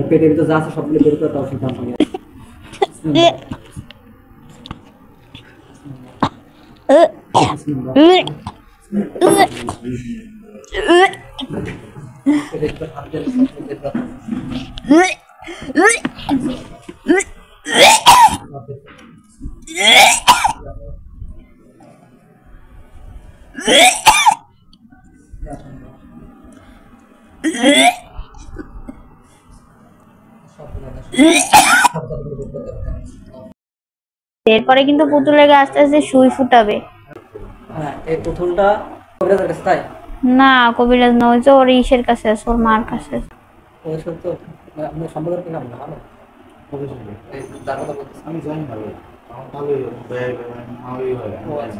পেটের ভিতরে যা আছে সবগুলো বের করে তৌফিক দান করুন। এরপরে কিন্তু পুতুলের আস্তে আস্তে সুই ফুটাবে। হ্যাঁ, এই পুতুলটা কবিরাজের কাছে তাই না, কবিরাজ নয়, যে ওর ইসের কাছে আছে, ওর মার কাছে। ওই সত্য আপনি সম্পর্কে কি ভাবনা ভালো এই যার কথা বলতেছেন আমি জানি ভালো ভালোই ভালোই হয়।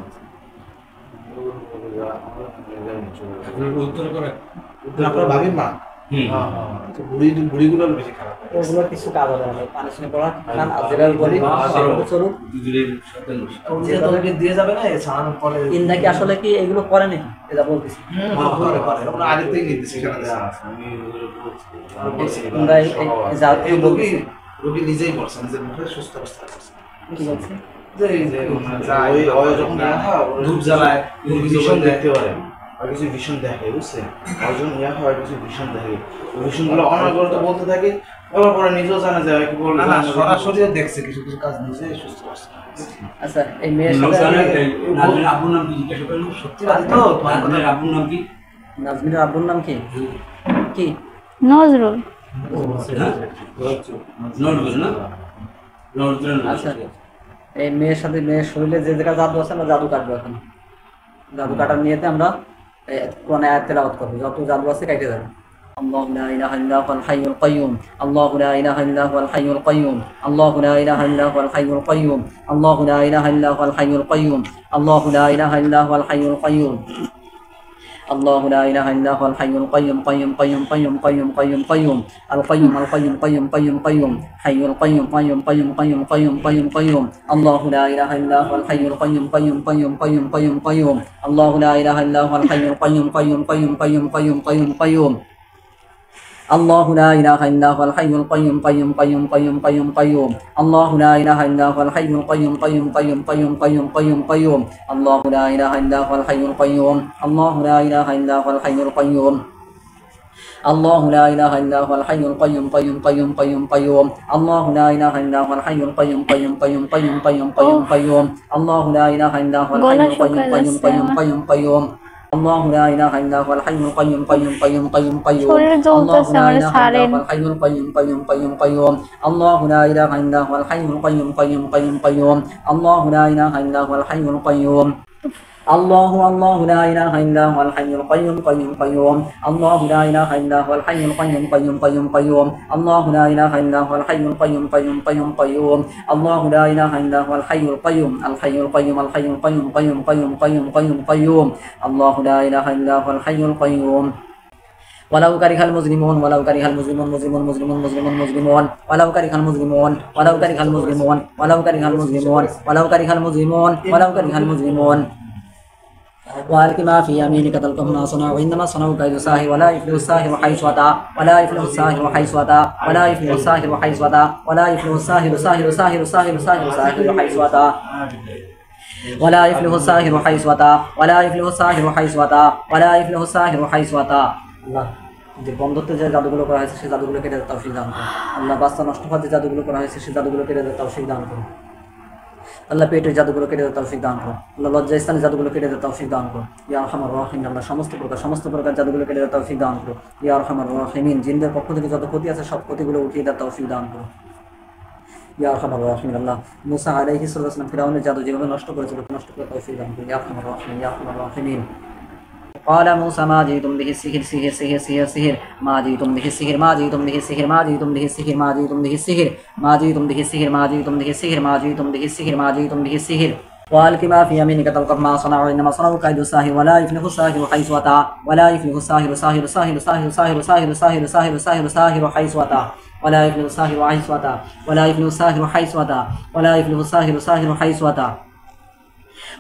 উত্তর করে আপনার ভাবির মা বুড়িগুলো বেশি খারাপ, ওগুলো কিছু কাজ হবে না, পানি শুনে পড়া কারণ আজেরাল বলি স্বরূপ দিয়ে যাবে না ছাড়ানোর পরে ইন্দাকে আসলে কি এগুলো করে নাকি এটা বলতেছি আগে থেকে নিতেছি আমি জাতীয় রোগী নিজেই বলছে নিজের মুখে সুস্থ অবস্থা করছে। কি বলছে ধূপ জ্বালায় ভীষণ দেখতে পারে আর কিছু ভীষণ দেখে, বুঝছেন? একজন ইয়া হয় কিছু ভীষণ দেখে, ভীষণগুলো অনবরত বলতে থাকে, বলার পরে নিজেও জানা যায় কি বলবো সরাসরি দেখছে কিছু কিছু কাজ নিজে সুস্থ করছে। আচ্ছা, এই মেয়ের সাথে নাজমিনের আব্বুর নাম কি জিজ্ঞাসা করুন। সত্যি কথা তো নাজমিনের আব্বুর নাম কি? নাজমিনের আব্বুর নাম কি? কি নজরুল। নজরুল না? নজরুল। আচ্ছা, এই মেয়ের সাথে মেয়ের শরীরে যে জায়গা জাদু আছে আমরা জাদু কাটবো এখন। জাদু কাটার নিয়েতে আমরা কোরআন আয়াত তেলাওয়াত করব, যত জাদু আছে কেটে যাবে। আল্লাহু লা ইলাহা ইল্লা হুয়াল হাইয়ুল কাইয়্যুম, আল্লাহু লা ইলাহা ইল্লা হুয়াল হাইয়ুল কাইয়্যুম, আল্লাহু লা ইলাহা ইল্লা হুয়াল হাইয়ুল কাইয়্যুম, আল্লাহু লা ইলাহা ইল্লা হুয়াল হাইয়ুল কাইয়্যুম, আল্লাহু লা ইলাহা ইল্লা হুয়াল হাইয়ুল কাইয়্যুম, الله لا إله إلا هو الحي القيوم قيوم قيوم قيوم قيوم قيوم قيوم القيوم القيوم قيوم قيوم قيوم حي القيوم قيوم قيوم قيوم قيوم قيوم قيوم الله لا إله إلا هو الحي القيوم قيوم قيوم قيوم قيوم قيوم الله لا إله إلا هو الحي القيوم قيوم قيوم قيوم قيوم قيوم قيوم الله لا إله إلا هو الحي القيوم قيوم قيوم قيوم قيوم قيوم الله لا إله إلا هو الحي القيوم قيوم قيوم قيوم قيوم قيوم قيوم الله لا إله إلا هو الحي القيوم الله لا إله إلا هو الحي القيوم الله لا إله إلا هو الحي القيوم قيوم قيوم قيوم قيوم الله لا إله إلا هو الحي القيوم قيوم قيوم قيوم قيوم قيوم قيوم الله لا إله إلا هو الحي القيوم قيوم قيوم قيوم قيوم الله لا إله إلا هو الحي القيوم قيوم قيوم قيوم قيوم الله لا إله إلا هو الحي القيوم قيوم قيوم قيوم الله لا إله إلا هو الحي القيوم قيوم قيوم قيوم الله لا إله إلا هو الحي القيوم الله لا إله إلا هو الحي القيوم قيوم قيوم الله لا إله إلا هو الحي القيوم قيوم قيوم قيوم الله لا إله إلا هو الحي القيوم قيوم قيوم قيوم الله لا إله إلا هو الحي القيوم الحي القيوم الحي القيوم قيوم قيوم قيوم قيوم قيوم الله لا إله إلا هو الحي القيوم ولو كره المجرمون ولو كره المجرمون مجرمون مجرمون مجرمون مجرمون ولو كره المجرمون ولو كره المجرمون ولو كره المجرمون ولو كره المجرمون ولو كره المجرمون وألق ما في يمينك تلقف ما صنعوا إنما صنعوا كيد ساحر ولا يفلح الساحر حيث أتى ولا يفلح الساحر حيث أتى ولا يفلح الساحر حيث أتى ولا يفلح الساحر ساحر ساحر ساحر ساحر ساحر حيث أتى ولا يفلح الساحر حيث أتى ولا يفلح الساحر حيث أتى ولا يفلح الساحر حيث أتى الله যে বন্ধত্বে যে জাদুগুলো করা হয়েছে সেই জাদুগুলো কেটে তৌফিক দান করুন। আল্লাহ বাচ্চা নষ্ট হওয়ার যে জাদুগুলো করা হয়েছে সেই জাদুগুলো কেটে তৌফিক দান করুন। আল্লাহ পেটের জাদুগুলো কেটে তৌফিক দান করুন। আল্লাহ লজ্জাস্থানের জাদুগুলো কেটে তৌফিক দান করুন। ইয়া আরহামার রাহিমিন, আল্লাহ সমস্ত প্রকার জাদুগুলো কেটে তৌফিক দান করুন। ইয়া আরহামার রাহিমিন, জিনদের পক্ষ থেকে যত ক্ষতি আছে সব ক্ষতিগুলো উঠিয়ে দেওয়ার তৌফিক দান করুন। ইয়া আরহামার রাহিমিন, আল্লাহ মুসা আলাইহিস সালাম ফিরআউনের জাদু যেভাবে নষ্ট করেছিল নষ্ট করে তৌফিক দান করুন। ইয়া আরহামার রাহিমিন, ইয়া আরহামার রাহিমিন। قال موسى ما جئتم به السحر سحر سحر سحر سحر ما جئتم به السحر ما جئتم به السحر ما جئتم به السحر ما جئتم به السحر ما جئتم به السحر ما جئتم به السحر ما جئتم به السحر ما جئتم به السحر وألق ما في يمينك تلقف ما صنعوا إنما صنعوا كيد الساحر ولا يفلح الساحر حيث أتى ولا يفلح الساحر ساحر ساحر ساحر ساحر ساحر ساحر ساحر ساحر ساحر حيث أتى ولا يفلح الساحر حيث أتى ولا يفلح الساحر حيث أتى ولا يفلح الساحر ساحر حيث أتى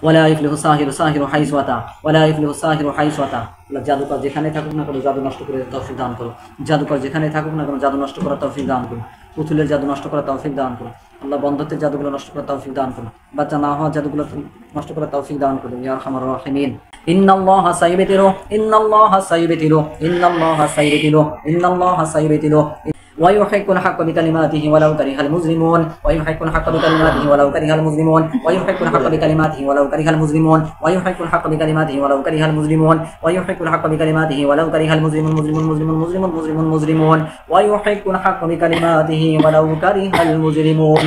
ولا يفلح الساحر ساحر حيث أتى ولا يفلح الساحر حيث أتى আল্লাহ জাদুকর যেখানে থাকুক না কেন জাদু নষ্ট করে তৌফিক দান করো। জাদুকর যেখানে থাকুক না কেন জাদু নষ্ট করার তৌফিক দান করো। পুতুলের জাদু নষ্ট করার তৌফিক দান করো। আল্লাহ বন্ধত্বের জাদুগুলো নষ্ট করার তৌফিক দান করো। বাচ্চা না হওয়ার জাদুগুলো নষ্ট করার তৌফিক দান করো ইয়া আরহামার রাহিমিন। ইন্নাল্লাহা সাইয়্যিবিতিরু ইন্নাল্লাহা সাইয়্যিবিতিরু ইন্নাল্লাহা সাইয়্যিবিতিরু ইন্নাল্লাহা সাইয়্যিবিতিরু ويحق الحق بكلماته ولو كره المجرمون ويحق الحق بكلماته ولو كره المجرمون ويحق الحق بكلماته ولو كره المجرمون ويحق الحق بكلماته ولو كره المجرمون ويحق الحق بكلماته ولو كره المجرمون مجرمون ويحق الحق بكلماته ولو كره المجرمون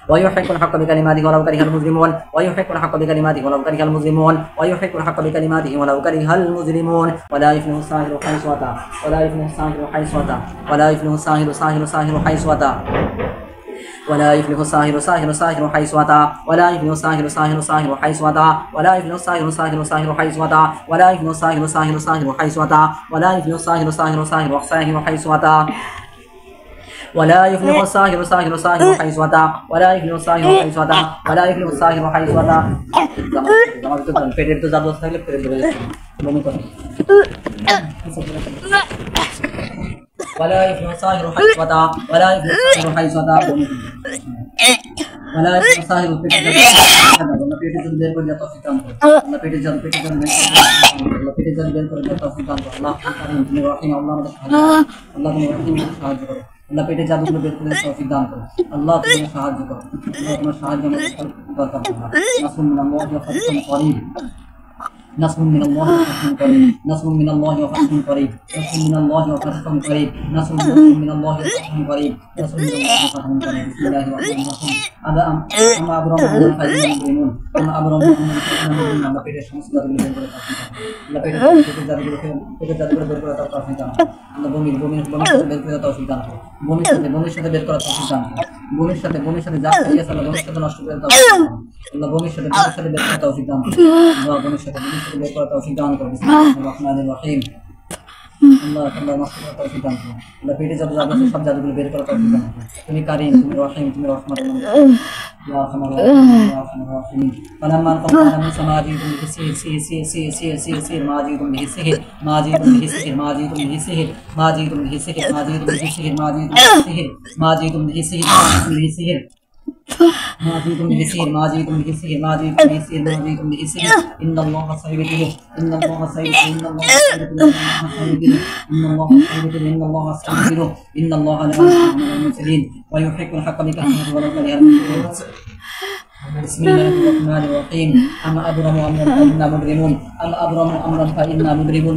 ويحق الحق بكلماته ولو كره المجرمون ويحق الحق بكلماته ولو كره المجرمون ويحق الحق بكلماته ولو كره المجرمون ولا يفلح الساحر حيث أتى ولا يفلح الساحر حيث أتى ولا يفلح الساحر حيث أتى ولا يفلح الساحر حيث أتى ولا يفلح الساحر حيث أتى ولا يفلح الساحر حيث أتى ولا يفلح الساحر حيث أتى ولا يفلح الساحر حيث أتى ولا يفلح الساحر حيث أتى ولا يفلح الساحر حيث أتى ولا يفلح الساحر حيث أتى পেটের তো জাদু থাকলে পেটে ধরে যাচ্ছে বমি করে ولا يفلح الساحر حيث أتى ولا يفلح الساحر حيث أتى ولا يفلح الساحر পেটে যদি বের করে দাও তৌফিক দান করো আল্লাহ পেটে জাদু বের করে দাও তৌফিক দান করো আল্লাহ তুমি রহিম আল্লাহ আমাদের আল্লাহ তুমি রহিম সাহায্য করো আল্লাহ পেটে জাদুগুলো বের করে তৌফিক দান করো আল্লাহ তুমি সাহায্য করো আল্লাহ তোমার সাহায্য আমাদের দরকার نصر من الله وفتح قريب نصر من الله وفتح قريب نصر من الله وفتح قريب نصر من الله وفتح قريب نصر من الله وفتح قريب بسم الله الرحمن الرحيم أما أبرم أمرا فإنا مجرمون أما أبرم أمرا فإنا مجرمون আল্লাহ পেটের সমস্ত জাদুগুলো বের করে আল্লাহ পেটের জাদুগুলো বের করে তৌফিক দান আল্লাহ বমির বের করে তৌফিক দান বমির সাথে বের করা তৌফিক দান বমির সাথে যা খাইয়াছে আল্লাহ বমির সাথে নষ্ট করে তৌফিক দান আল্লাহ বমির সাথে বের করে তৌফিক দান আল্লাহ বমির সাথে বের করে তৌফিক দান করো বিসমিল্লাহির রহমানির রহিম আল্লাহ নষ্ট করে তৌফিক দান করো আল্লাহ পেটে জাদু আছে সব জাদুগুলো বের করে তৌফিক দান করো তুমি কারীম তুমি রহিম তুমি রহমান يا أرحم الراحمين فلما انقضى موسى ما جئتم به السحر ما جئتم به السحر ما جئتم به السحر ما جئتم به السحر ما جئتم به السحر ما جئتم به السحر ما جئتم به السحر ما جئتم به السحر ما جئتم به السحر ما جئتم به السحر ما جئتم به السحر ما جئتم به السحر إن الله سيبطله إن الله سيبطله إن الله سيبطله إن الله سيبطله إن الله سيبطله إن الله لا يحب المرسلين ويحق الحق بكلماته ولو كره المجرمون بسم الله الرحمن الرحيم أما أبرم أمرا فإنا مجرمون أما أبرم أمرا فإنا مجرمون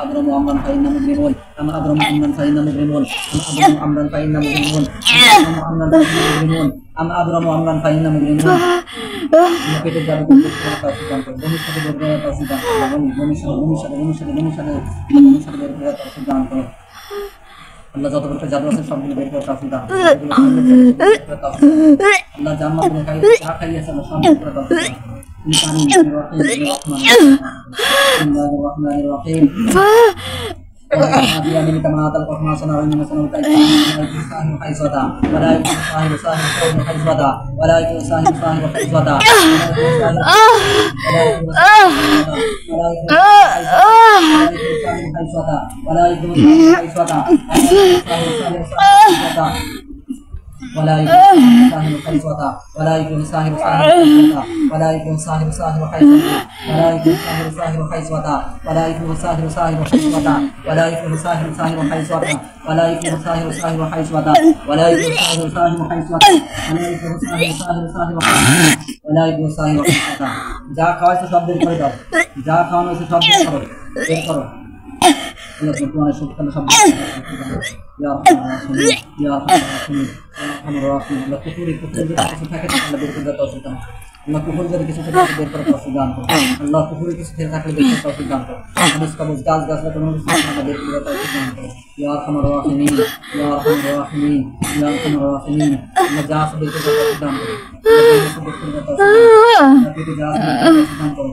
أبرم أمرا فإنا مجرمون أما أبرم أمرا فإنا مجرمون أما أبرم أمرا فإنا مجرمون أما أبرم أمرا فإنا مجرمون পেটে জাদু করতে তৌফিক দান করো বমির সাথে বের করে তৌফিক দান করো বমির সাথে বের করে তৌফিক দান করো আল্লাহ যত প্রকার জাদু আছে সবগুলো বের করে তৌফিক দান করো আল্লাহ জান্নাত থেকে খাইয়েছে আল্লাহ সব বের করে তৌফিক দান করো তুমি কারীম বিসমিল্লাহির রহমানির রহিম هذه من كما تلقى ما صنع من مثلا كالساحر حيث أتى ولا يكون الساحر حيث أتى ولا يكون الساحر حيث أتى ولا يكون حيث أتى ولا يكون الساحر حيث أتى ولا يكون الساحر ولا يكون الساحر حيث أتى ولا يكون الساحر حيث أتى ولا يكون الساحر حيث أتى ولا يكون الساحر حيث أتى ولا يكون الساحر حيث أتى ولا يكون الساحر حيث أتى ولا يكون الساحر حيث أتى যা খাওয়াইছো সব বের করে দাও যা খাওয়ানো হয়েছে সব বের করো আল্লাহ তোমার সবখানে সব ইয়া আল্লাহ কুফরি যদি কিছু থাকে তাহলে বের করে দাও তৌফিক দান আল্লাহ কুফরি যদি কিছু থাকে বের করে তৌফিক দান করো আল্লাহ কুফরি কিছু থাকলে বের করে তৌফিক দান করো হাদিস কবজ গাছলা কোনো কিছু থাকলে বের করে তৌফিক দান করো ইয়া আরহামার রাহিমিন ইয়া আরহামার রাহিমিন ইয়া আরহামার রাহিমিন আল্লাহ যা আছে বের করে তৌফিক দান করো আল্লাহ যা আছে বের করে তৌফিক দান করো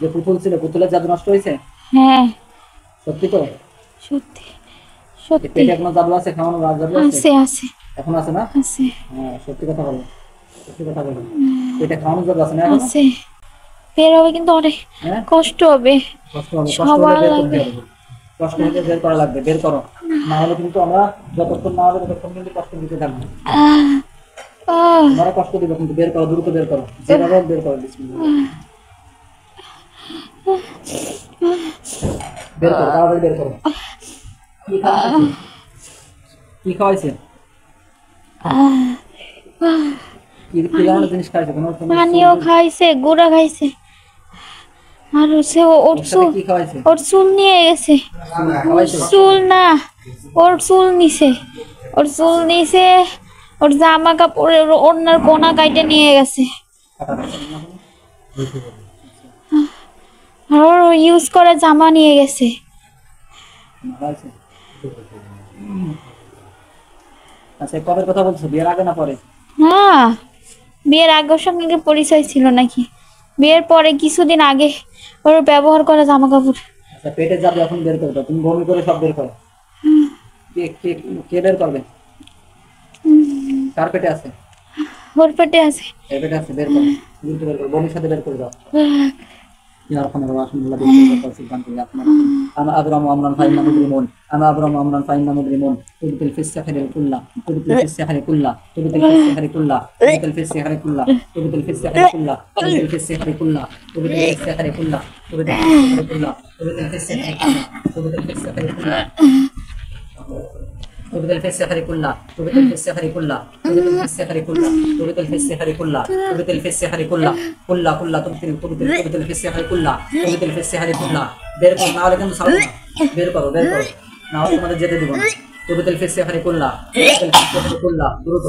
যে পুতুল ছিল, পুতুলের জাদু নষ্ট হয়েছে? হ্যাঁ সত্যি তো? সত্যি এই সত্যি পেটে এখনো জাদু আছে, খাওয়ানো জাদু আছে? আছে আছে এখন আছে না? আছে হ্যাঁ, সত্যি কথা বলো, সত্যি কথা বলো। পেটে খাওয়ানো জাদু আছে না এখনো? আছে বের হবে কিন্তু অনেক হ্যাঁ, কষ্ট হবে কষ্ট হবে, কষ্ট সবার হলে বের করতে লাগবে। হবে। কষ্ট হলে বের করা লাগবে, বের করো। না হলে কিন্তু আমরা যতক্ষণ না হবে ততক্ষণ কিন্তু কষ্ট দিতে থাকবো। আহ, আহ, তোমারও কষ্ট দিবে কিন্তু, বের করো, দ্রুত বের করো, যেভাবে হোক বের করো। বিসমিল্লাহ। বের করো, তাড়াতাড়ি বের করো। কি খাওয়াইছে? কি খাওয়াইছে? কি কি ধরনের জিনিস খাইছে? কোনো পানিও খাইছে গুড়া খাইছে আর হচ্ছে ওর চুল কি খাওয়াইছে? ওর চুল নিয়ে গেছে খাওয়াইছে? চুল না ওর চুল নিছে ওর চুল নিছে ওর জামা কাপড়ের ওড়নার কোনা কাইটে নিয়ে গেছে আর ওর ইউজ করা জামা নিয়ে গেছে খাওয়াইছে? আচ্ছা, কবের কথা বলছো? বিয়ের আগে না পরে? না বিয়ের আগে ওর সঙ্গে কি পরিচয় ছিল নাকি বিয়ের পরে কিছুদিন আগে ওর ব্যবহার করা জামা কাপড় আচ্ছা, পেটে যাবে এখন বের করে দাও, তুমি বমি করে সব বের করো। কে কে কে বের করবে? কার পেটে আছে? ওর পেটে আছে এই পেটে আছে, বের করো, দ্রুত বের করো, বমির সাথে বের করে দাও। يا رحمن الرحيم الذي خلق السلطان في أكمل أنا أبرم أمرا فإنا مجرمون أنا أبرم أمرا فإنا مجرمون تبتل في السحر كله تبتل في السحر كله تبتل في السحر كله تبتل في السحر كله تبتل في السحر كله تبتل في السحر كله تبتل في السحر كله تبتل في السحر كله تبتل في السحر كله تبتل في السحر كله تبتل في السحر كله تبتل في السحر كله تبتل في السحر كله تبتل في السحر كله تبتل في السحر كله كله كله تبتل في السحر كله تبتل في السحر كله বের করো, না হলে কিন্তু ছাড়বো না। বের করো, বের করো, না হলে তোমাদের যেতে দিব না। تبتل في السحر كله تبتل في السحر كله দ্রুত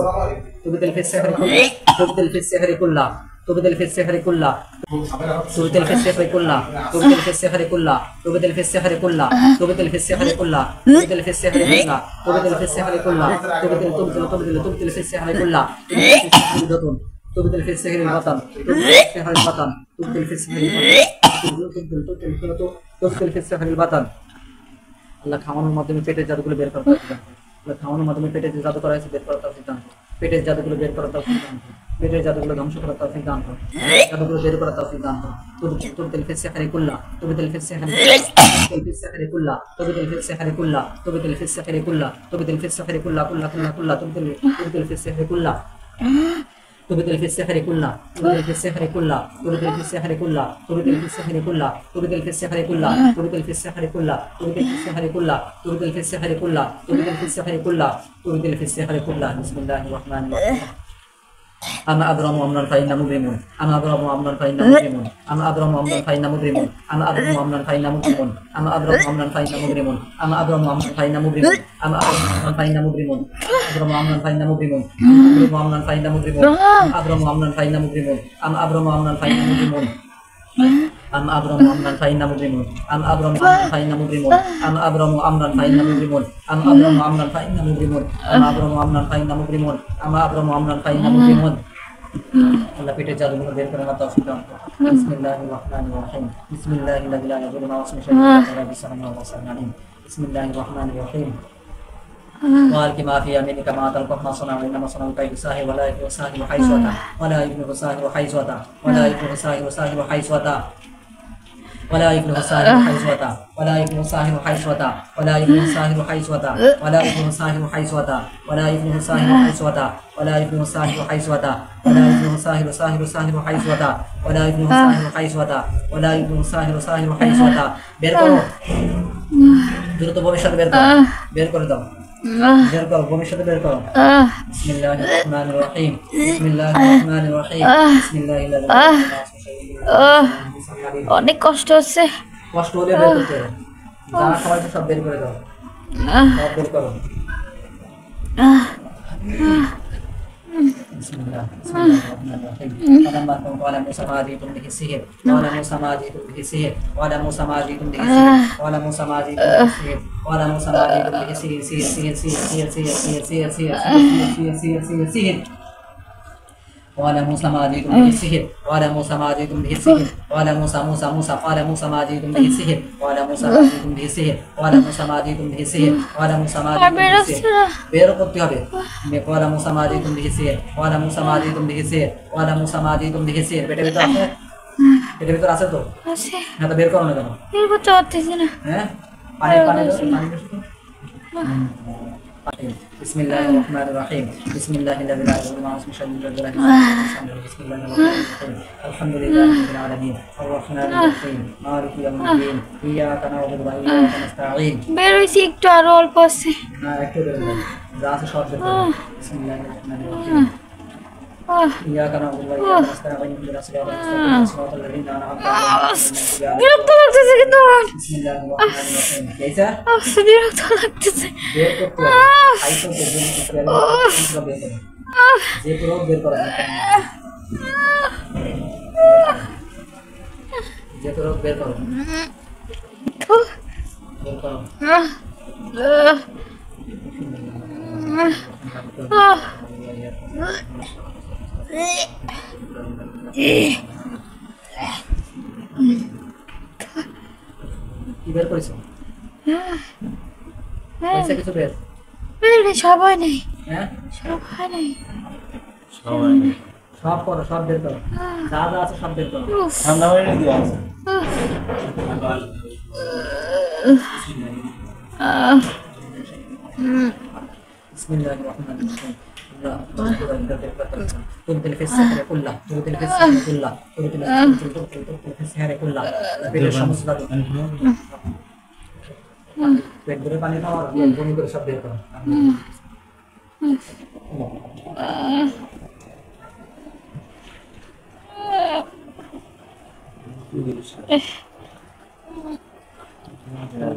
تبتل في السحر كله تبتل في السحر كله تبتل في السحر كله تبتل في السحر كله تبتل في السحر كله تبتل في السحر كله تبتل في السحر كله تبتل في السحر كله تبتل في السحر كله تبتل في السحر كله تبتل في السحر البطن تبتل في السحر البطن تبتل في السحر البطن تبتل في السحر البطن আল্লাহ খাওয়ানোর মাধ্যমে পেটের জাদুগুলো বের করতে হবে। আল্লাহ খাওয়ানোর মাধ্যমে পেটের যে জাদু করা হয়েছে বের করার সিদ্ধান্ত, পেটের জাদুগুলো বের করার সিদ্ধান্ত, পেটের জাদুগুলো ধ্বংস করার সিদ্ধান্ত, জাদুগুলো বের করার সিদ্ধান্ত। تبتل في السحر كله تبتل في السحر تبتل في السحر كله تبتل في السحر كله تبتل في السحر كله تبتل في السحر كله كله تبتل في السحر كله تبتل في السحر كله تبتل في السحر كله تبتل في السحر كله تبتل في السحر كله تبتل في السحر كله تبتل في السحر كله تبتل في السحر كله تبتل في السحر كله تبتل في السحر كله تبتل في السحر كله بسم الله الرحمن الرحيم أما أبرم أمرا فإنا مبرمون أما أبرم أمرا فإنا مبرمون أما أبرم أمرا فإنا مبرمون أما أبرم أمرا فإنا مبرمون أما أبرم أمرا فإنا مبرمون أما أبرم أمرا فإنا مبرمون أما أبرم أمرا فإنا مبرمون أبرم أمرا فإنا مبرمون أبرم أمرا فإنا مبرمون أبرم أمرا فإنا مبرمون أما أبرم أمرا فإنا مبرمون أم أبرم أمرا فإنا مبرمون أم أبرم أمرا فإنا مبرمون أم أبرم أمرا فإنا مبرمون أم أبرم أمرا فإنا مبرمون أم أبرم أمرا فإنا مبرمون أم أبرم أمرا فإنا مبرمون الله পেটে জাদুগুলো বের করে না তৌফিক দান। বিসমিল্লাহির রহমানির রহিম বিসমিল্লাহিল লাযী লা ইয়াদুররু মা'a ইসমিহি শাইউন ফিল আরদি ওয়া ফিস সামা'i বিসমিল্লাহির রহমানির রহিম وَأَلْقِ مَا فِي يَمِينِكَ مَا تَلْقَفْ مَا صَنَعُوا إِنَّمَا صَنَعُوا كَيْدُ سَاحِرٍ وَلَا يُفْلِحُ السَّاحِرُ حَيْثُ أَتَى وَلَا يُفْلِحُ السَّاحِرُ حَيْثُ أَتَى وَلَا يُفْلِحُ السَّاحِرُ حَيْثُ أَتَى ولا يفلح الساحر حيث أتى ولا يفلح الساحر حيث أتى ولا يفلح الساحر حيث أتى ولا يفلح الساحر حيث أتى ولا يفلح الساحر حيث أتى ولا يفلح الساحر حيث أتى ولا يفلح الساحر ساحر حيث أتى ولا يفلح الساحر حيث أتى ولا يفلح الساحر حيث أتى বের করো দ্রুত ভবিষ্যৎ বের করো বের করে দাও বের করো ভবিষ্যৎ বের করো বিসমিল্লাহির রহমানির রহিম বিসমিল্লাহির রহমানির রহিম বিসমিল্লাহিল লাযী লা অনেক কষ্ট হচ্ছে কষ্ট হলে বের করতে হবে যা খাওয়াইছে সব বের করে দাও সব বের করো بسم الله الرحمن الرحيم فلما قال موسى ما جئتم به السحر قال موسى ما جئتم به السحر قال موسى ما جئتم به السحر قال موسى ما جئتم به السحر قال موسى ما جئتم به السحر سحر قال موسى ما جئتم به السحر قال موسى ما جئتم به السحر قال موسى قال موسى ما جئتم به السحر قال موسى ما جئتم به السحر قال موسى ما جئتم به السحر قال موسى ما جئتم به السحر বের করতে হবে قال موسى ما جئتم به السحر قال موسى ما جئتم به السحر قال موسى ما جئتم به السحر পেটের ভিতর আছে পেটের ভিতর আছে তো আছে না তো বের করো না কেন বের করতে পারতেছি না হ্যাঁ পানি পানি بسم الله الرحمن الرحيم بسم الله الذي لا يضر مع اسمه شيء بسم الله الرحمن الرحيم الحمد لله رب العالمين الرحمن الرحيم مالك يوم الدين إياك نعبد وإياك نستعين বের হইছি একটু আরো অল্প আছে একটু বের করো যা আছে সব বের করো بسم الله الرحمن الرحيم إياك نعبد وإياك نستعين اهدنا الصراط المستقيم صراط الذين أنعمت عليهم বিরক্ত লাগতেছে কিন্তু بسم الله الرحمن الرحيم كيف বিরক্ত লাগতেছে বের করতে হবে আইসো বের করতে হবে যে পুরো বের করা যে পুরো বের করো বের করো কি বের করেছো পয়সা কিছু বের বের সবাই নেই হ্যাঁ সবাই নেই সব করো সব বের করো যা যা আছে সব বের করো ঠান্ডা হয়ে দিয়ে আছে بسم الله الرحمن الرحيم تبدل في السحر كله تبدل في السحر كله تبدل في السحر كله تبدل الشمس بدر পেট ভরে পানি খাওয়া আর বমি করে সব বের করো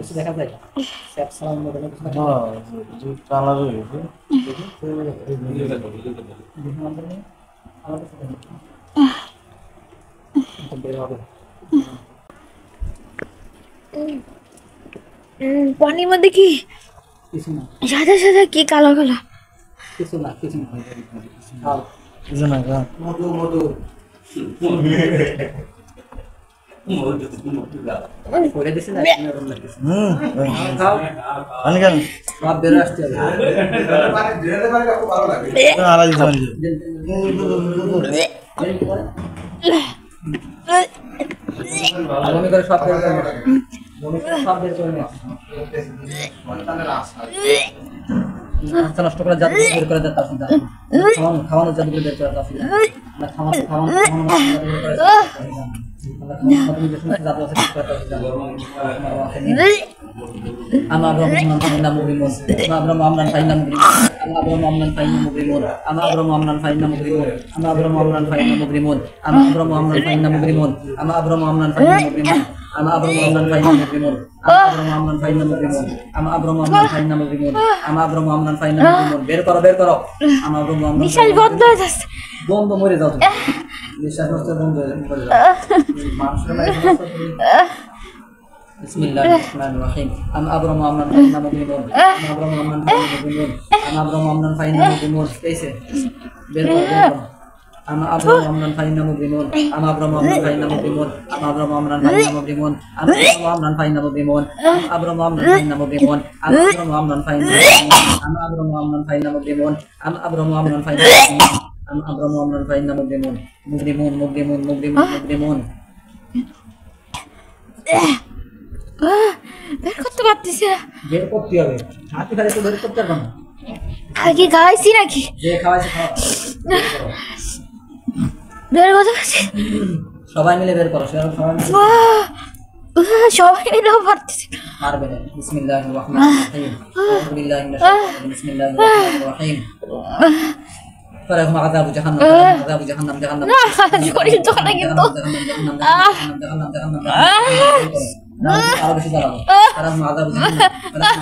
কিছু দেখা যায় স্যাপ সালাম মধ্যে কিছু দেখা যায় কালার হয়ে গেছে পানির মধ্যে কি কিছু না সাদা সাদা কি কালো কালো কিছু না কিছু না খাও কিছু না গা মধু মধু করে দিছি না এরকম লাগতেছে খাও পানি খান সব বের আসতে হবে আড়াই পানি বমি করে সব বের করে বমি করে সব বের করে নে আচ্ছা নষ্ট করে জাদু বের করে দাও তাহলে খাওয়ানো খাওয়ানো জাদু বের করে দাও না খাওয়ানো খাওয়ানো জাদু বের করে দাও أما أبرم أمنا فإنا مجرمون أما أبرم أمنا فإنا مجرمون أما أبرم أمنا فإنا مجرمون أما أبرم أمنا فإنا مجرمون أما أبرم أمنا فإنا مجرمون أما أبرم أمنا فإنا مجرمون أما أبرم أمنا فإنا مجرمون أما أبرم أمنا فإنا مجرمون أما أبرم أمنا فإنا مجرمون أما أبرم أمنا فإنا مجرمون أما أبرم أمنا فإنا مجرمون বের করো أما أبرم أمنا নিশ্বাস বন্ধ হয়ে যাচ্ছে বন্ধ মরে যাও তুমি নিশ্বাস নষ্ট বন্ধ মরে যাও মানুষের بسم الله الرحمن الرحيم أم أبرم أمنا فإنا مجرمون أم أبرم أمنا فإنا مجرمون أم أبرم أمنا فإنا مجرمون كيف بيركم أم أبرم أمنا فإنا مجرمون أم أبرم أمنا فإنا مجرمون أم أبرم أمنا فإنا مجرمون أم أبرم أمنا فإنا مجرمون أم أبرم أمنا فإنا مجرمون أم أبرم أمنا فإنا مجرمون أم أبرم أمنا فإنا مجرمون أم أبرم أمنا فإنا مجرمون أم أبرم أمنا فإنا مجرمون مجرمون مجرمون مجرمون مجرمون বের করতে পারতেছি না বের করতে হবে হাতি খালি তো বের করতে পারবো না আগে খাওয়াইছি নাকি যে খাওয়াইছে খাওয়া বের করতে পারছি সবাই মিলে বের করো সবাই মিলে সবাই মিলেও পারতেছি পারবে না বিসমিল্লাহির রহমানির রহিম আউযু বিল্লাহি মিনাশ শাইতানির বিসমিল্লাহির রহমানির রহিম فلهم عذاب جهنم عذاب جهنم جهنم শরীর জ্বলে কিন্তু আরো বেশি জ্বালাবো فلهم عذاب جهنم فلهم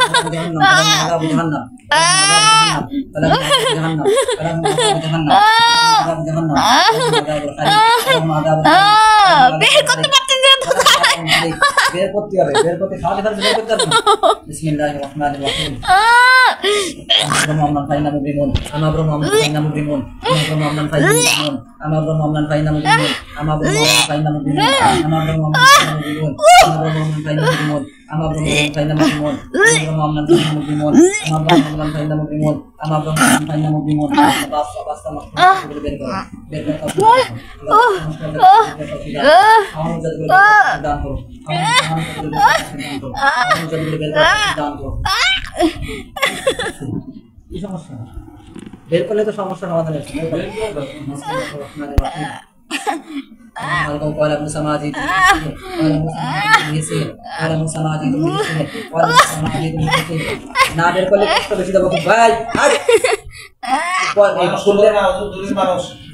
عذاب جهنم فلهم عذاب جهنم فلهم عذاب جهنم عذاب جهنم فلهم عذاب বের করতে পারতেছি না তো বের করতে হবে বের করতে খাওয়াতে বের করতে হবে বিসমিল্লাহির রহমানির রহিম Muhammad Faina Mubrimun, Amabro Muhammad Faina Mubrimun, Amabro Muhammad Faina Mubrimun, Amabro Muhammad Faina Mubrimun, Amabro Muhammad Faina Mubrimun, Amabro Muhammad Faina Mubrimun, Amabro Muhammad Faina Mubrimun, Amabro Muhammad Faina Mubrimun, Amabro Muhammad Faina Mubrimun, Amabro Muhammad Faina Mubrimun, Amabro Muhammad Faina Mubrimun, basta কি সমস্যা বের করলে তো সমস্যা সমাধান হচ্ছে قال ابن سماجي না বের করলে কষ্ট বেশি দেবো ভাই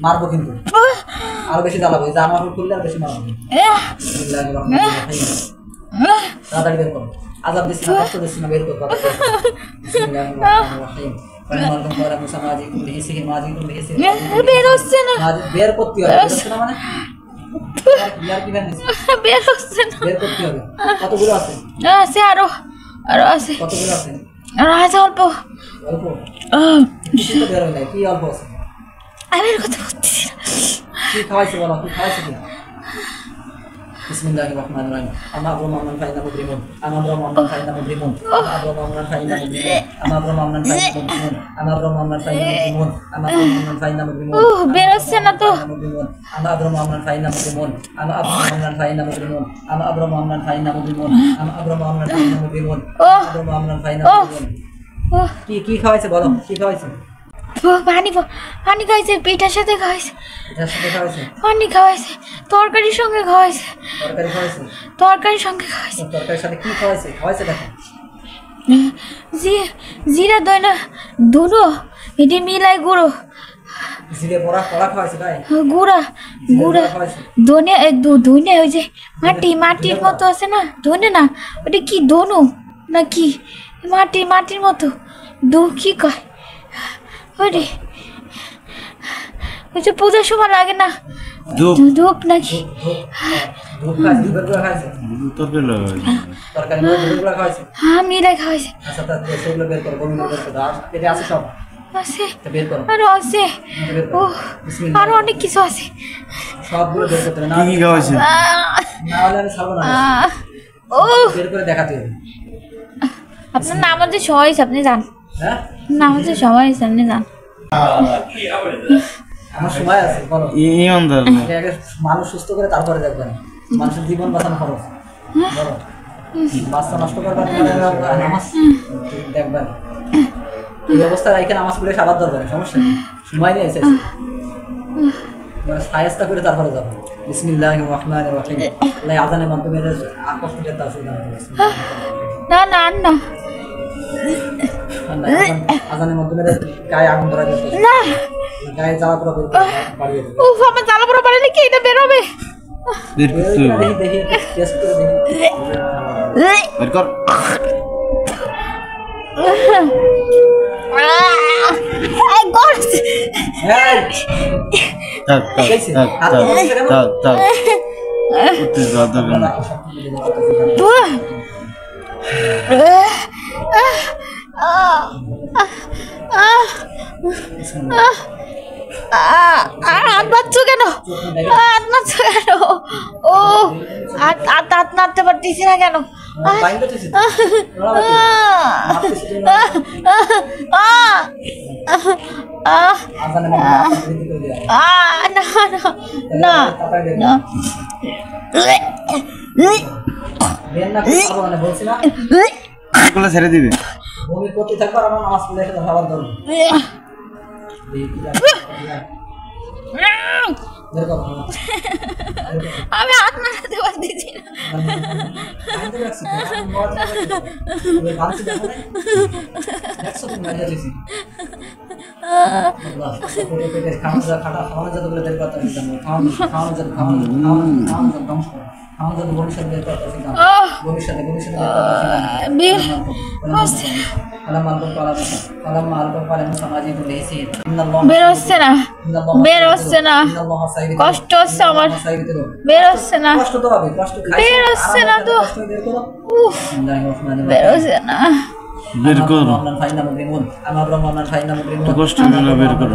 মারবো কিন্তু আরো বেশি জ্বালাবো যে আমার খুললে আর বেশি মারবো তাড়াতাড়ি বের করো আজাব দিচ্ছি না কষ্ট দিচ্ছি না বের করবো বের করতে হবে মানে বের করতে হবে কতগুলো আছে আরো আছে কতগুলো আছে আরো আছে অল্প অল্প বের হয় না কি অল্প আছে আমি কথা বলছি কি খাওয়াইছে বলো কি খাওয়াইছে কি Bismillahirrahmanirrahim. Amabro Muhammad Faina Mubrimun, Amabro Muhammad Faina Mubrimun, Amabro Muhammad Faina Mubrimun, Amabro Muhammad Faina Mubrimun, Amabro Muhammad Faina Mubrimun, Amabro Muhammad Faina Mubrimun. বেরোচ্ছে না তো Amabro Muhammad Faina Mubrimun, Amabro Muhammad Faina Mubrimun, Amabro Muhammad Faina Mubrimun, Amabro Muhammad Faina Mubrimun, Amabro Muhammad Faina Mubrimun. কি খাওয়াইছে বলো কি খাওয়াইছে পানি খাইছে পিঠার সাথে খাইছে এটার সাথে খাওয়াইছে পানি খাওয়াইছে তরকারির সঙ্গে খাওয়াইছে তরকারি খাওয়াইছে তরকারির সঙ্গে খাওয়াইছে তরকারির সাথে কি খাওয়াইছে খাওয়াইছে দেখো জিরা দইনা দুনো এটি মিলাই গুঁড়ো জিরে বড়া খাওয়াইছে তাই গুঁড়া ধনে ওই যে মাটির মতো আছে না ধনে না ওটা কি দনু না কি মাটির মতো কি কয় ওরে ওই যে পূজার সময় লাগে না ধূপ নাকি হ্যাঁ মিলাই খাওয়াইছে আরো আছে ও আরো অনেক কিছু আছে সবগুলো বের করতে না কি খাওয়াইছে না হলে আমি ছাড়বো না ও বের করে দেখাতে হবে আপনার নাম হচ্ছে সময় আপনি যান হ্যাঁ নাম হচ্ছে সময় আপনি যান আমার সময় আছে বলো ইমানদার আগে মানুষ সুস্থ করে তারপরে দেখবেন মানুষের জীবন বাঁচানো খরচ বলো বাচ্চা নষ্ট করবেন নামাজ দেখবেন এই অবস্থায় রাইখে নামাজ পড়ে সাবাদ দরকার সমস্যা নেই সময় নিয়ে এসেছে সায়স্তা করে তারপরে যাবো বিসমিল্লাহির রহমানির রহিম আল্লাহ আজানের মাধ্যমে আকর্ষণ করতে আসে না না না আজানের মাধ্যমে গায়ে আগুন ধরা যেত না গায়ে জ্বালা পোড়া বাড়িয়ে দেবে উফ আমার জ্বালা পোড়া বাড়ালে কি এটা বেরোবে দেখি টেস্ট করে দেখি বের কর হাত বাচ্চো কেন ও হাত নাড়তে পারতেছি না কেন ছেড়ে দিবে আমি হাত নাড়াতে পারতেছি না বেরোচ্ছে না বেরোচ্ছে না কষ্ট হচ্ছে আমার বেরোচ্ছে না বেরোচ্ছে না তো বেরোচ্ছে না বের করো। কষ্ট করে না বের করো।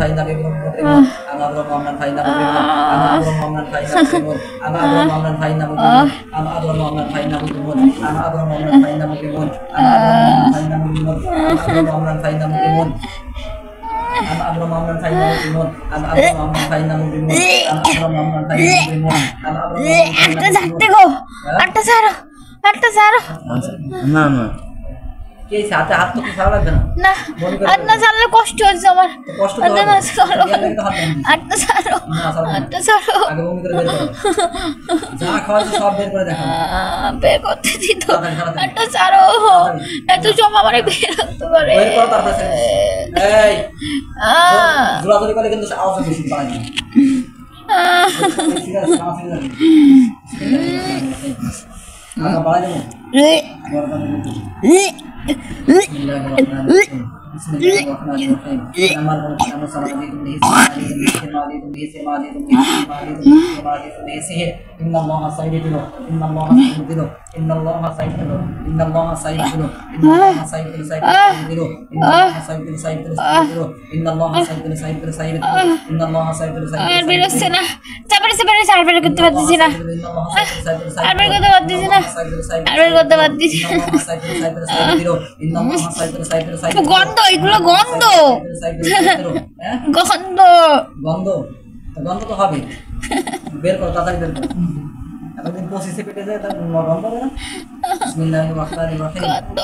একটা ঝাড়তে গো, একটা ছাড়ো, একটা ছাড়ো। না না কি হয়েছে? হাতে হাত তো খারাপ লাগবে না? না, হাত না ছাড়লে কষ্ট হচ্ছে আমার। কষ্ট তো হাত হবে। না ছাড়ো, এর লাগে তো হাত বাঁধি। হাতটা ছাড়ো, না, ছাড়ো না। হাতটা ছাড়ো। আগে বমি করে বের করো। যা খাওয়াচ্ছে সব বের করে দেখাও। বের করতে দিত, তাড়াতাড়ি, তাড়াতাড়ি। হাতটা ছাড়ো। এত সময় আমার বের করতে পারে। বের করো তারপরে ছেড়ে দাও। এই জোরাজোরি করলে কিন্তু আওয়াজ বেশি পায় না। ঠিক আছে, আমার ছেড়ে দাও। আচ্ছা, বাড়াই দেবো। আর বেরোচ্ছে না, চাপড়ে চাপড়ে আর বের করতে পারতেছি না, আর বের করতে পারতেছি না, আর বের করতে পারতেছি না। গন্ধ, এগুলো গন্ধ, গন্ধ। গন্ধ গন্ধ তো হবে। বের করো, তাড়াতাড়ি বের করো। এতদিন পঁচিশে পেটে যায় তার গন্ধ হবে না? বিসমিল্লাহির রহমানির রহিম। গন্ধ।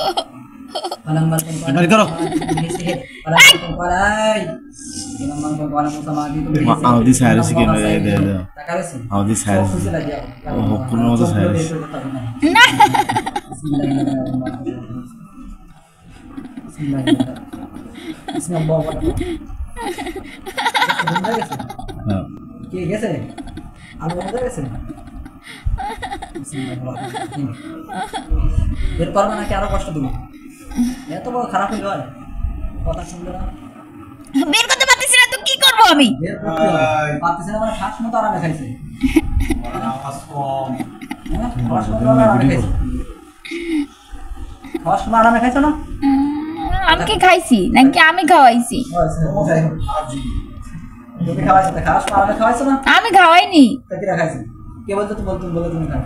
বের করো। আউদি সাইরেস কি না দে দে আউদি সাইরেস ও কোন মতো সাইরেস না, কে গেছে? আমি বন্ধ গেছে। বের পারবে নাকি আরো কষ্ট দেবো? এত বড় খারাপ হইল হয়, কথা শুনবে না। বের করতে পারতেছি না তো কি করবো আমি? বের করতে হবে। পারতেছে না মানে শ্বাস মতো আরামে খাইছে। হ্যাঁ, শ্বাস মতো আরামে খাইছে। শ্বাস মতো আরামে খাইছো না? আমি কি খাইছি নাকি আমি খাওয়াইছি? তুমি খাওয়াইছো না? শ্বাস মতো আরামে খাওয়াইছো না? আমি খাওয়াইনি। তা কিরা খাইছে? কে বলতো তুমি বলে তুমি খাও?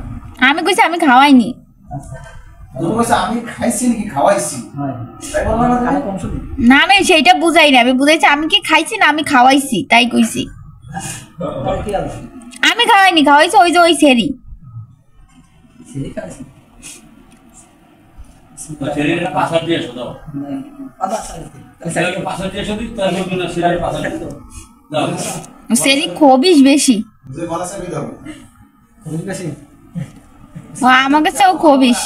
আমি কইছি আমি খাওয়াইনি। আচ্ছা, তুমি কইছো আমি খাইছি নাকি খাওয়াইছি? হয়। তাই বলবা না কানে কম শুনি। না, আমি সেইটা বুঝাই না, আমি বুঝাইছি আমি কি খাইছি না আমি খাওয়াইছি, তাই কইছি। তাহলে কি আছে? আমি খাওয়াইনি, খাওয়াইছি ওই যে ওই সেরি। সেই খাইছে। শরীরের পাশার দিয়ে এসো দাও। আদা খাইছে। শরীরের পাশার দিয়ে এসো দিই, তার জন্য শরীরের পাশার দিয়ে দাও। সেরি খবিস বেশি, যে বলাছে আমি দাও। বুঝ বেশি। ও আমার কাছে ও খবিস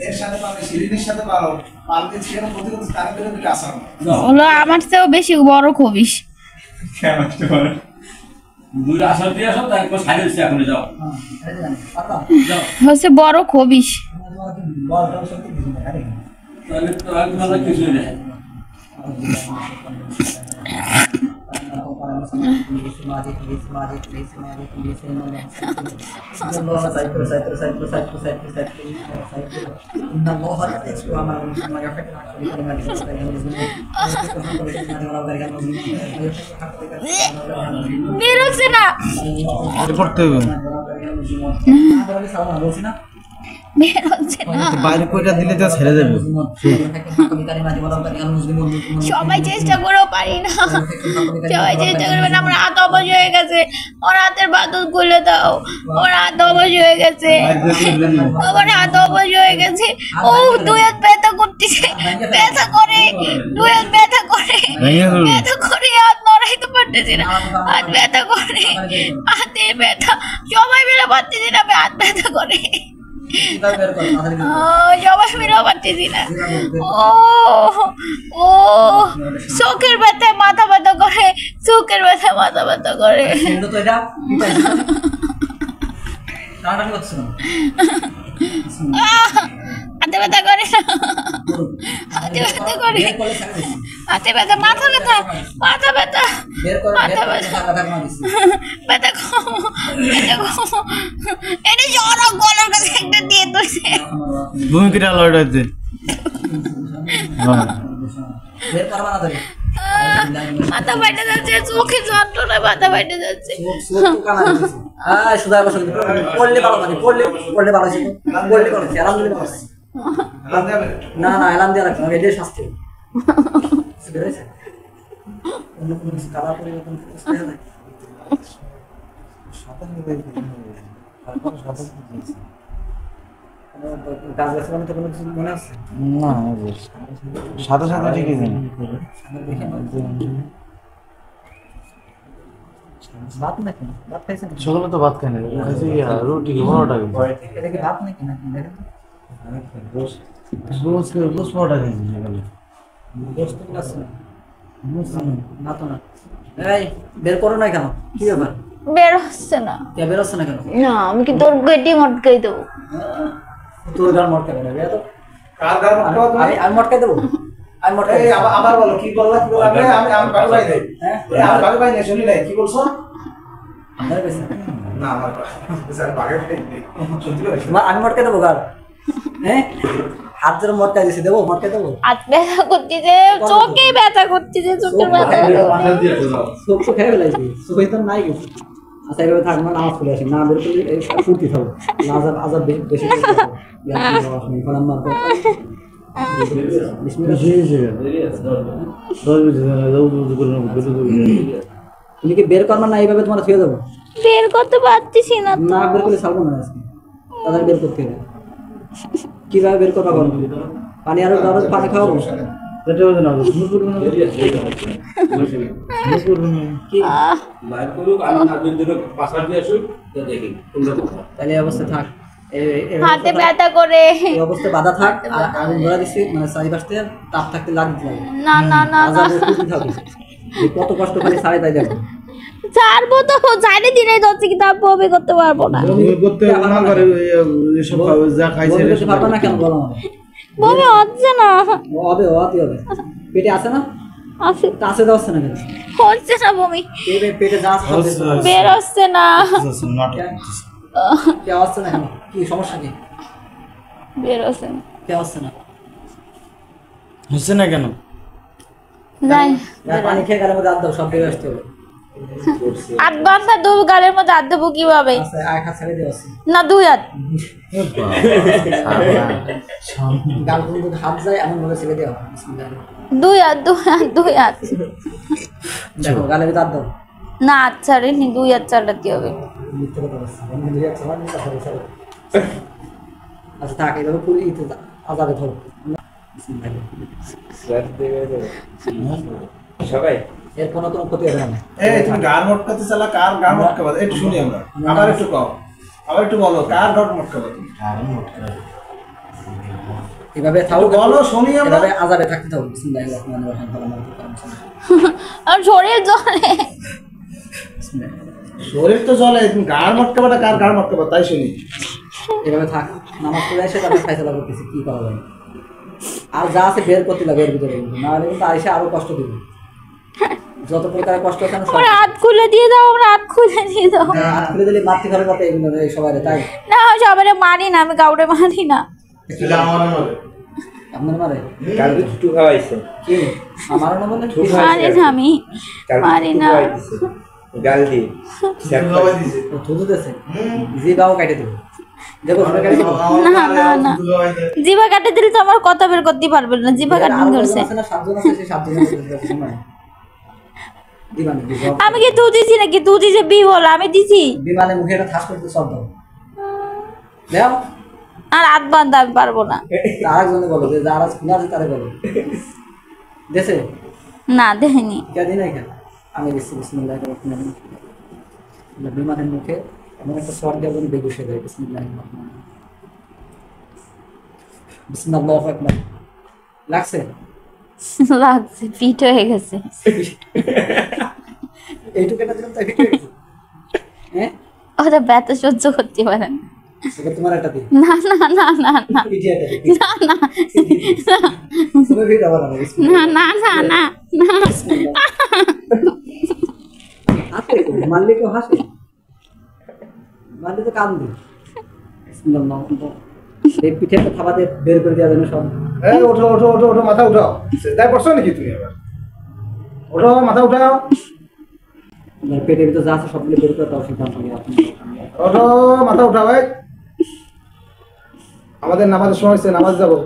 এর সাথে পারলে শিরিনের সাথে পারো। পারলে ছিলেন প্রতিদিন তার করে দিলে আসার না। হলো আমার চেয়েও বেশি বড় খবিস। দুই আসার দিয়ে আসো, তারপর সাইড হচ্ছে এখন যাও। হ্যাঁ, এই যে পাতা। যাও। হচ্ছে বড় খবিস। বলটা সত্যি কিছু না, আরে। তাহলে তো আর কোনো কিছু নেই। বেরোচ্ছে না, করতে হবে বলছি না বেরোচ্ছে না। বাইরে কইটা দিলে তো ছেড়ে যাবে সবাই চেষ্টা করেও পারি না, সবাই চেষ্টা করবেন। আমার হাত অবশ হয়ে গেছে, আমার হাতের বাদল খুলে দাও, আমার হাত অবশ হয়ে গেছে, আমার হাত অবশ হয়ে গেছে। ও দুই হাত ব্যথা করতেছে, ব্যথা করে, দুই হাত ব্যথা করে, ব্যথা করে, হাত নড়াইতে পারতেছি না, হাত ব্যথা করে, হাতে ব্যথা, সবাই মিলে পারতেছি না, আমি হাত ব্যথা করে, সবাই মিলে পারতেছি না। ও ও চোখের ব্যথায় মাথা ব্যথা করে, চোখের ব্যথায় মাথা ব্যথা করে। হাতে ব্যথা করে না, হাতে ব্যথা করে, হাতে ব্যথা, মাথা ব্যথা, মাথা ব্যথা, মাথা ব্যথা, ব্যথা কম, ব্যথা কম। এটা জ্বর গলার কাছে একটা দিয়ে দিচ্ছে। ভূমিকা লড়াইতে বের করবা না ধরে মাথা ফাটে যাচ্ছে, চোখে যন্ত্রণায় মাথা ফাটে যাচ্ছে। সুদা বসে পড়লে ভালো মানে পড়লে ভালো ছিল পড়লে ভালো ছিল আলহামদুলিল্লাহ ভালো ছিল। না না এলাম দিয়ে রাখছি না এটাই শাস্তি বেরোয়েছে অন্য কোনো কিছু কালার পরিবর্তন কাজ আছে মানে তো কোনো কিছু মনে আছে না সাথে সাথে ঠিকই জানি ভাত নাকি ভাত খাইছেন সকালে তো ভাত খাই না রুটি পরোটা এটা কি ভাত নাকি নাকি দেখেন রোজ পরোটা খাইছি সকালে গোস্ত আছে না তো না এই বের করো না কেন কি ব্যাপার বের হচ্ছে না। কে বের হচ্ছে না কেন না আমি কি তোর গেটি মটকাই দেবো? তোর গান মটকাবে না বের তো কার গার মটকাও তুমি? আমি মটকাই দেবো আমি মটকাই এই আবার বলো কি বললা কি বললা? আমি বাকি ভাই দেই। হ্যাঁ আমি বাকি ভাই নেই, শুনি নাই কি বলছো? আমার কাছে না আমার স্যার বাকি ভাই নেই। সত্যি বলছো? আমি মটকাই দেবো গান হ্যাঁ হাত ধরে মটকাই দিছি দেবো মটকাই দেবো হাত ব্যথা করতেছে, চোখে ব্যথা করতেছে, চোখের ব্যথা। চোখ তো খেয়ে ফেলাইছি চোখে তো নাই কিছু আচ্ছা এভাবে থাকবো না নামাজ পড়ে আসি না বের করলে এই ফুর্তি থাকবো আজাব আজাব বেশি তুমি কি বের করবা না এইভাবে তোমার থুয়ে যাবো বের করতে পারতেছি না তো। না বের করলে ছাড়বো না আজকে তাদের বের করতে হবে কিভাবে বের করবা বলো পানি আরো পানি খাওয়াবো এটা বলতে না কি বাইর করুক আমি আগুন দিলে পাসওয়ার্ড দিয়ে আসুক দেখি কোনটা কোথায় তাহলে এই অবস্থা থাক হাতে ব্যথা করে। এই অবস্থা বাধা থাক আর আগুন ধরা দিচ্ছি মানে চারিপাশ থেকে তাপ থাকতে লাগতে লাগে না না না না আজাব ফুর্তি থাকবে যে কত কষ্ট করে সাড়ে তাই দেখো ছাড়বো তো, চাইলে দিনে ধরছি কিন্তু আমি বমি করতে পারবো না। করতে না করে এসব যা খাইছে বমি করতে পারবা না কেন বলো আমাকে বমি হচ্ছে না, হবে হবে পেটে আছে না আছে তা আছে তো হচ্ছে না কেন হচ্ছে না বমি, পেটে যা আছে সব বের করো। বের হচ্ছে না, কে আসছে না কেন কি সমস্যা কি বের হচ্ছে না। কে আসছে না হচ্ছে না কেন যাই পানি খেয়ে গেলে মধ্যে দাও সব বের আসতে হবে হাত বান্ধা দেবো, গালের মধ্যে হাত দেবো কিভাবে? আচ্ছা এক হাত ছেড়ে দিয়ে আসছে না দুই হাত, গাল পর্যন্ত হাত যায় এমন ভাবে ছেড়ে দেওয়া বিসমিল্লাহ দুই হাত দুই হাত দুই হাত। দেখো গালে ভিতর দাও না হাত ছাড়েনি, দুই হাত চালাতে হবে। মিথ্যে কথা বলছি আমি দুই হাত ছাড়া নিতে হবে ছাড়ো আচ্ছা থাক এইভাবে পুরি ইতে আজাবে ধরো সবাই এর কোনো ক্ষতি হবে না এই তুমি গার মটকাতে চালা কার গার মটকাবা একটু শুনি আমরা আবার একটু কও আবার একটু বলো কার গার মটকাবা তুমি এভাবে থাকো বলো শুনি আমরা এভাবে আজাবে থাকতে থাকো বিসমিল্লাহির রহমানির রহিম আর শরীর জ্বলে, শরীর তো জ্বলে তুমি গার মটকাবাটা কার গার মটকাবা তাই শুনি এভাবে থাক নামাজ পড়ে এসে তারপর ফাইসালা করতেছি কি করা যায় আর যা আছে বের করতে লাগে এর ভিতরে না হলে কিন্তু আইসা আরো কষ্ট দিবে যত প্রকার কষ্ট আছে না সব আমার হাত খুলে দিয়ে দাও, আমার হাত খুলে দিয়ে দাও। হাত খুলে দিলে মাতৃ ঘরের কথা এগুলো এই সবাই তাই না সবাই মারি না, আমি কাউরে মারি না। সেটা আমার মনে আপনার মারে কালকে টুটু খাওয়াইছে কি আমারও না বলে মারি না আমি, মারি না। গাল দিয়ে ও থুতু দেছে জি বাবু কাটে দেবে দেখো সেটা কাটে দেবো না না না, জিভা কাটে দিলে তো আমার কথা বের করতে পারবে না, জিভা কাটে ধরছে। সাতজন আছে সেই সাতজনের সময় দিবানি আমি কি তুই দিছি নাকি? তুই দিছে বি বল, আমি দিছি। বিমানে মুখে একটা ঠাস করতে শব্দ দাও আর হাত বান্ধা আমি পারবো না। আরেকজনে বলো যে যারা খোলা আছে তারা বলো দেশে না দেখিনি। কে দিন কেন আমি দিচ্ছি বিসমিল্লাহ বিমানের মুখে এমন একটা শর্ট দিয়ে বলি বেগুসে দেয় বিসমিল্লাহ বিসমিল্লাহ আকবার লাগছে লাগছে, পিঠ হয়ে গেছে। এইটুকু একটা দিলাম তাই ফিটে গেছে হ্যাঁ ওটা ব্যথা সহ্য করতে পারে না। সেটা তোমার একটা দিন না না না না না পিঠে একটা দিন না না তুমি ফিট আবার না না না না না না। হাসে মারলে কেউ হাসে মারলে তো কান দিই বিসমিল্লাহ এই পিঠে একটা থাবা দিয়ে বের করে দেওয়া যেন সব। এই ওঠো ওঠো ওঠো ওঠো, মাথা উঠাও। সেটাই পড়ছো নাকি তুমি আবার? ওঠো, মাথা উঠাও। পেটের ভিতরে যা আছে সবগুলো বের করে দাও সিদ্ধান্ত নিয়ে আপনি। ওঠো, মাথা উঠাও। এই আমাদের নামাজের সময় হচ্ছে, নামাজ যাবো।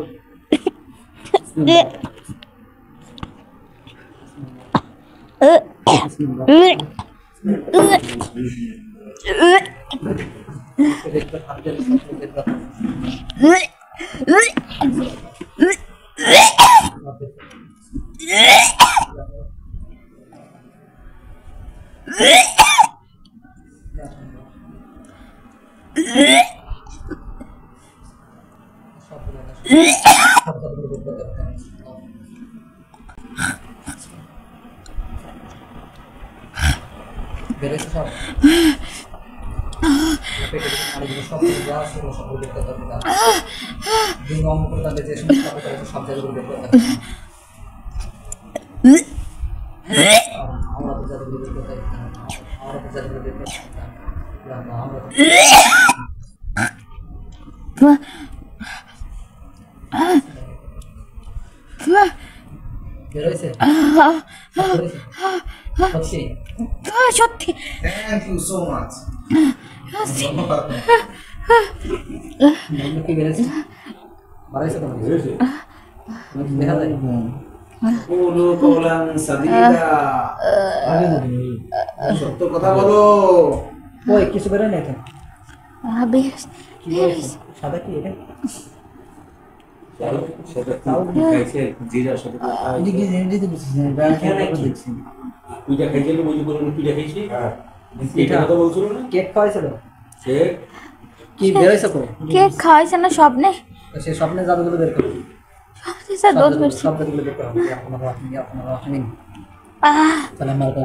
বেরোচ্ছে সব পেটের ভিতরে অনেকগুলো সব যা আছে ওগুলো সব বের করতে হবে। দিন অঙ্গ করে তাহলে যে সমস্ত কথা আছে সব জায়গায় বের করতে হবে। আমরা তো জায়গাগুলো বের করতে হবে, আমরা তো জায়গাগুলো বের করতে হবে, আমরা তো বেরোইছে সত্যি। সত্যি থ্যাংক ইউ সো মাচ। কি বেরোইছে বাড়াইছে তো দেখা যায়। কুলু কওলান সাদিদা। সত্য কথা বলো। ওই কিছু বেরোয় না তো বেশ কি বলছিস? সাদা কি এটা? খাইছে জিরার সাথে পিঠা খাইছিল বুঝি বলুন পিঠা খাইছি পিঠা কথা বলছিল না কেক খাওয়াইছিল? সে কি বেরোইছে করে? কেক খাওয়াইছে না স্বপ্নে? সে স্বপ্নে জাদুগুলো বের করবে, স্যার দোষ করছি। সব জাদুগুলো বের করবে। আপনার রাহিম আপনার রাহিম আহ সালাম আলাইকুম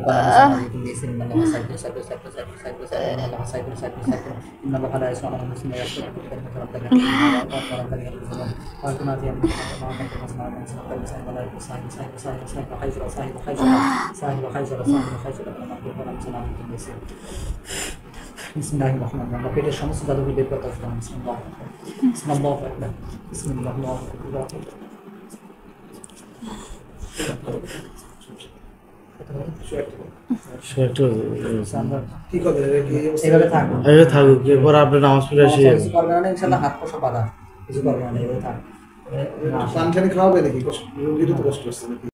আলাইকুম দিয়েছেন আল্লাহ সাইকেল সাইকেল সাইকেল সাইকেল সাইকেল সাইকেল আল্লাহ সাইকেল সাইকেল সাইকেল ইন্নাল্লাহ আলা ইসলাম মুসলিম ইয়াসুর বিল খারাপ লাগে আর তারা লাগে আর কোনা দিয়ে মা কাছে মাসনা সাইকেল সাইকেল সাইকেল সাইকেল সাইকেল সাইকেল হাইজরা সাইকেল হাইজরা সাইকেল হাইজরা সাইকেল হাইজরা আমাদের কোরআন সালাম দিয়েছেন। বিসমিল্লাহির রহমানির রহিম। পেটের সমস্ত জাদুগুলো বের করতে হবে। বিসমিল্লাহ বিসমিল্লাহ বিসমিল্লাহ আল্লাহু আকবার। ঠিক আছে, কি এইভাবে থাকবো, এই থাকুক এরপর আপনি নামাজ পড়ে এসে কিছু করবে না ইনশাআল্লাহ। হাত পা সব বাঁধা, কিছু করবে না, এইভাবে থাক। পান খানি খাওয়াবে নাকি? কষ্ট রোগীরও তো কষ্ট হচ্ছে নাকি?